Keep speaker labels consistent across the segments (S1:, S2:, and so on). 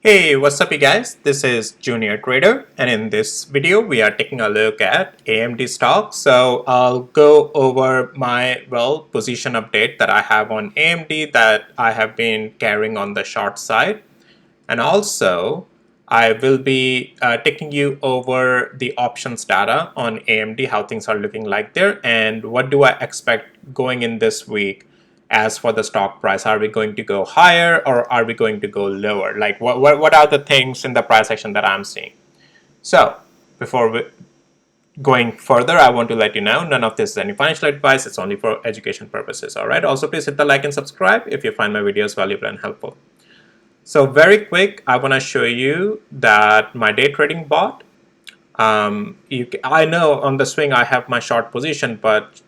S1: Hey, what's up you guys? This is Junior Trader, and in this video we are taking a look at AMD stock. So I'll go over my position update that I have on AMD that I have been carrying on the short side, and also I will be taking you over the options data on AMD, how things are looking like there, and what do I expect going in this week. As for the stock price, are we going to go higher or are we going to go lower? Like what are the things in the price action that I'm seeing? So before going further, I want to let you know none of this is any financial advice. It's only for education purposes. All right. Also, please hit the like and subscribe if you find my videos valuable and helpful. So very quick, I want to show you that my day trading bot. I know on the swing I have my short position, but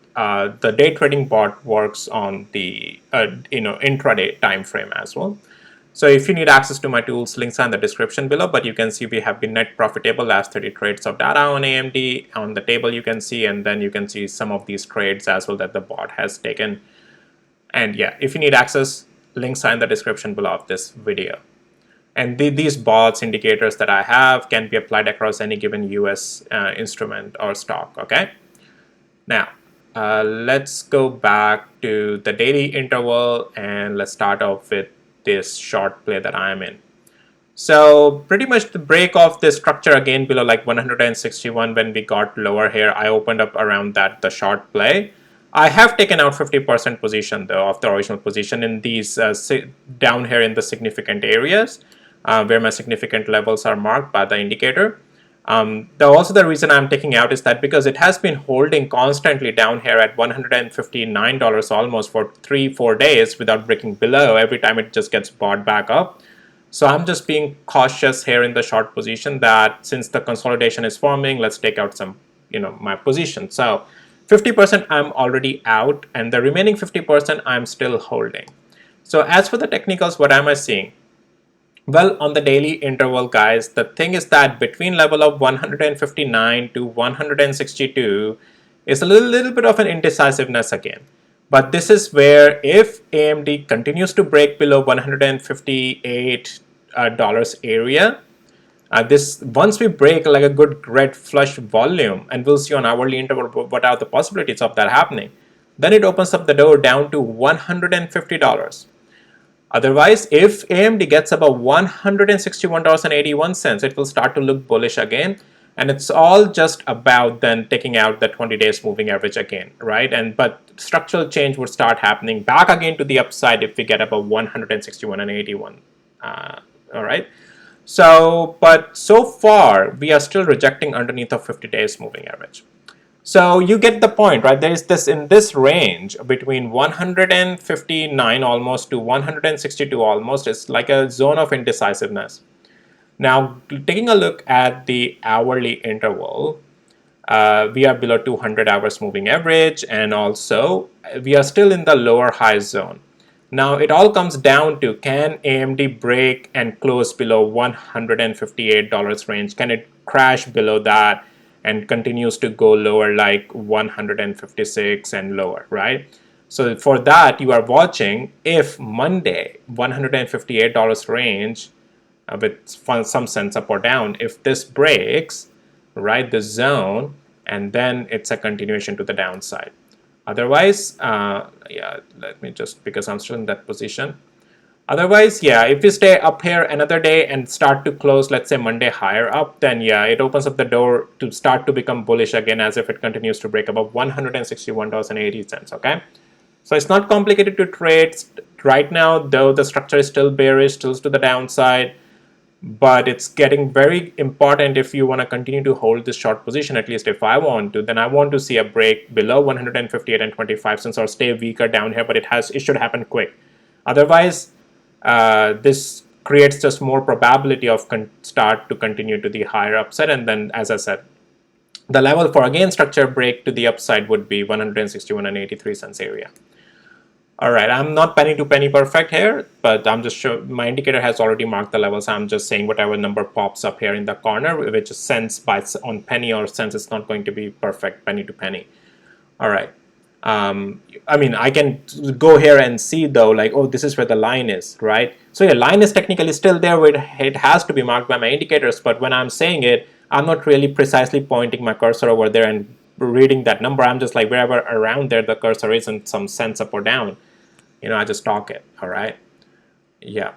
S1: the day trading bot works on the intraday time frame as well. So if you need access to my tools, links are in the description below. But you can see we have been net profitable last 30 trades of data on AMD. On the table you can see, and then you can see some of these trades as well that the bot has taken. And yeah, if you need access, links are in the description below of this video. And these bots indicators that I have can be applied across any given US instrument or stock. Okay. Now, let's go back to the daily interval and let's start off with this short play that I am in. So pretty much the break of this structure again below like 161 when we got lower here. I opened up around that the short play. I have taken out 50% position though of the original position in these down here in the significant areas where my significant levels are marked by the indicator. Also the reason I'm taking out is that because it has been holding constantly down here at $159 almost for 3-4 days without breaking below. Every time it just gets bought back up. So I'm just being cautious here in the short position that since the consolidation is forming, let's take out some, my position. So 50% I'm already out, and the remaining 50% I'm still holding. So as for the technicals, what am I seeing? Well, on the daily interval, guys, the thing is that between level of 159 to 162 is a little bit of an indecisiveness again. But this is where if AMD continues to break below $158 area, this once we break like a good red flush volume, and we'll see on hourly interval what are the possibilities of that happening, then it opens up the door down to $150. Otherwise, if AMD gets above $161.81, it will start to look bullish again. And it's all just about then taking out the 20 days moving average again, right? But structural change would start happening back again to the upside if we get above 161.81. All right. So, but so far we are still rejecting underneath of 50 days moving average. So you get the point, right? There is this in this range between 159 almost to 162 almost. It's like a zone of indecisiveness. Now, taking a look at the hourly interval, we are below 200 hours moving average, and also we are still in the lower high zone. Now, it all comes down to, can AMD break and close below $158 range? Can it crash below that and continues to go lower like 156 and lower, right? So for that, you are watching if Monday, $158 range with some sense up or down, if this breaks, right, the zone, and then it's a continuation to the downside. Otherwise, yeah, let me just, because I'm still in that position. Otherwise, yeah, if we stay up here another day and start to close, let's say Monday higher up, then yeah, it opens up the door to start to become bullish again as if it continues to break above $161.80, okay? So it's not complicated to trade right now, though the structure is still bearish, still to the downside. But it's getting very important if you want to continue to hold this short position, at least if I want to, then I want to see a break below 158.25 or stay weaker down here, but it should happen quick. Otherwise, this creates just more probability of start to continue to the higher upside. And then, as I said, the level for again structure break to the upside would be 161.83 area. All right, I'm not penny to penny perfect here, but I'm just showing my indicator has already marked the levels. I'm just saying whatever number pops up here in the corner, which is cents by on penny or cents, it's not going to be perfect penny to penny. All right. I mean, I can go here and see though, like, oh, this is where the line is, right? So your line is technically still there, it has to be marked by my indicators, but when I'm saying it, I'm not really precisely pointing my cursor over there and reading that number. I'm just like wherever around there the cursor is in some sense up or down, I just talk it. All right. Yeah.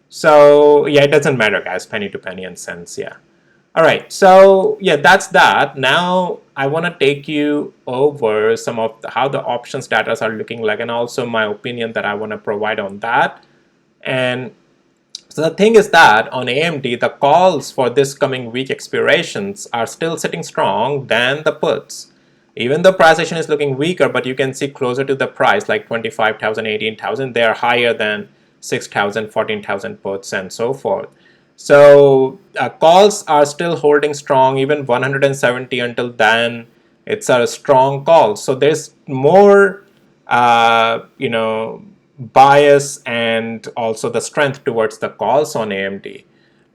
S1: So yeah, it doesn't matter, guys, penny to penny and cents. Yeah. All right, so yeah, that's that. Now I want to take you over some of how the options data are looking like, and also my opinion that I want to provide on that. And so the thing is that on AMD, the calls for this coming week expirations are still sitting strong than the puts. Even though price action is looking weaker, but you can see closer to the price, like 25,000, 18,000, they are higher than 6,000, 14,000 puts and so forth. So calls are still holding strong, even 170 until then. It's a strong call. So there's more, bias and also the strength towards the calls on AMD.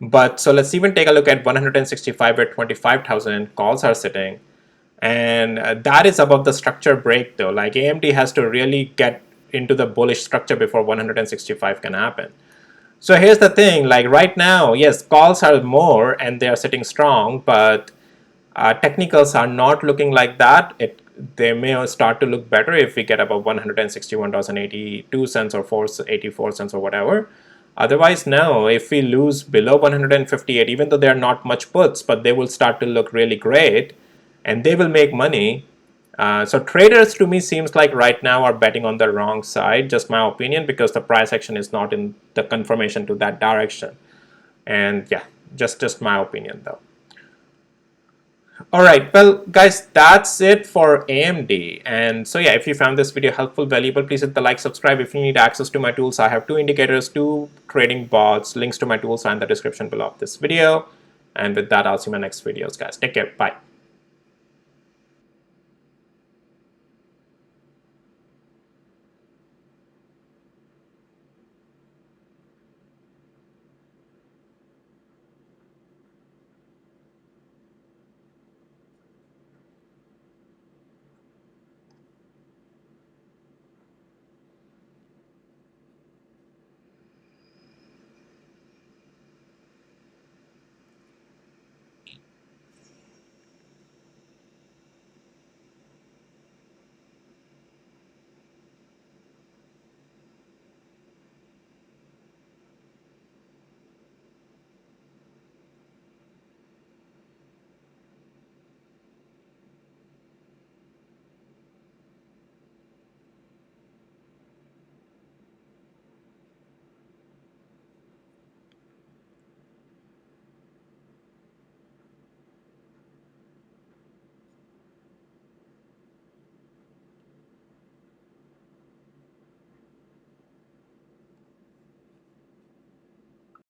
S1: But so let's even take a look at 165 where 25,000 calls are sitting. And that is above the structure break though. Like AMD has to really get into the bullish structure before 165 can happen. So here's the thing, like right now, yes, calls are more and they are sitting strong, but technicals are not looking like that. They may start to look better if we get above $161.82 or 84 cents or whatever. Otherwise, no, if we lose below 158, even though they are not much puts, but they will start to look really great and they will make money. So traders to me seems like right now are betting on the wrong side, just my opinion, because the price action is not in the confirmation to that direction. And yeah, just my opinion though. All right, well, guys, that's it for AMD. And so yeah, if you found this video helpful, valuable, please hit the like, subscribe. If you need access to my tools, I have 2 indicators, 2 trading bots. Links to my tools are in the description below of this video. And with that, I'll see you in my next videos, guys. Take care. Bye.